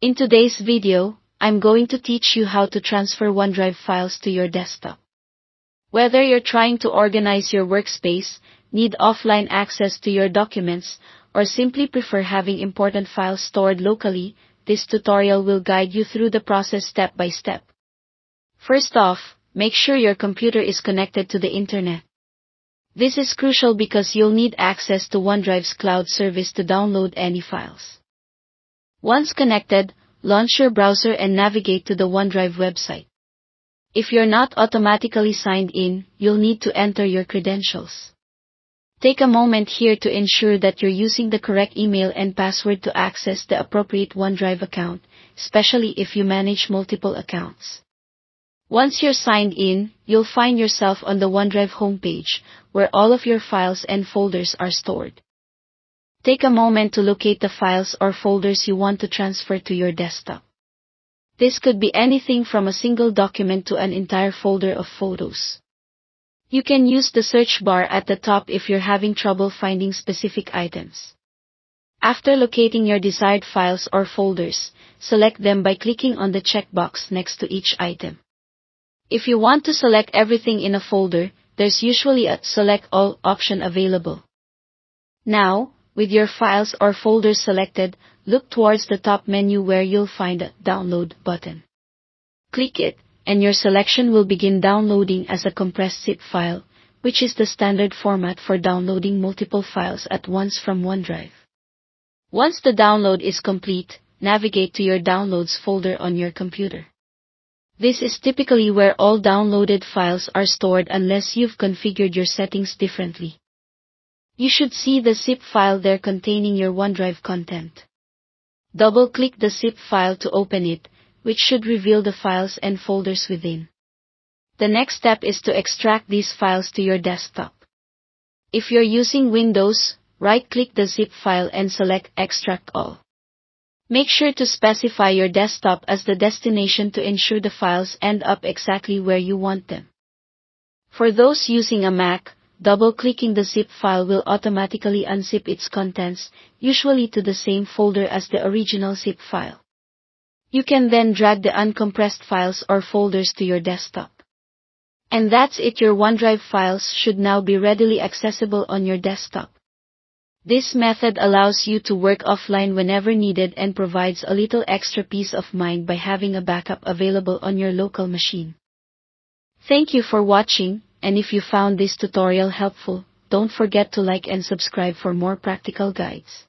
In today's video, I'm going to teach you how to transfer OneDrive files to your desktop. Whether you're trying to organize your workspace, need offline access to your documents, or simply prefer having important files stored locally, this tutorial will guide you through the process step by step. First off, make sure your computer is connected to the internet. This is crucial because you'll need access to OneDrive's cloud service to download any files. Once connected, launch your browser and navigate to the OneDrive website. If you're not automatically signed in, you'll need to enter your credentials. Take a moment here to ensure that you're using the correct email and password to access the appropriate OneDrive account, especially if you manage multiple accounts. Once you're signed in, you'll find yourself on the OneDrive homepage, where all of your files and folders are stored. Take a moment to locate the files or folders you want to transfer to your desktop. This could be anything from a single document to an entire folder of photos. You can use the search bar at the top if you're having trouble finding specific items. After locating your desired files or folders, select them by clicking on the checkbox next to each item. If you want to select everything in a folder, there's usually a Select All option available. Now, with your files or folders selected, look towards the top menu where you'll find a Download button. Click it, and your selection will begin downloading as a compressed zip file, which is the standard format for downloading multiple files at once from OneDrive. Once the download is complete, navigate to your Downloads folder on your computer. This is typically where all downloaded files are stored unless you've configured your settings differently. You should see the zip file there containing your OneDrive content. Double-click the zip file to open it, which should reveal the files and folders within. The next step is to extract these files to your desktop. If you're using Windows, right-click the zip file and select Extract All. Make sure to specify your desktop as the destination to ensure the files end up exactly where you want them. For those using a Mac, double-clicking the zip file will automatically unzip its contents, usually to the same folder as the original zip file. You can then drag the uncompressed files or folders to your desktop. And that's it, your OneDrive files should now be readily accessible on your desktop. This method allows you to work offline whenever needed and provides a little extra peace of mind by having a backup available on your local machine. Thank you for watching, and if you found this tutorial helpful, don't forget to like and subscribe for more practical guides.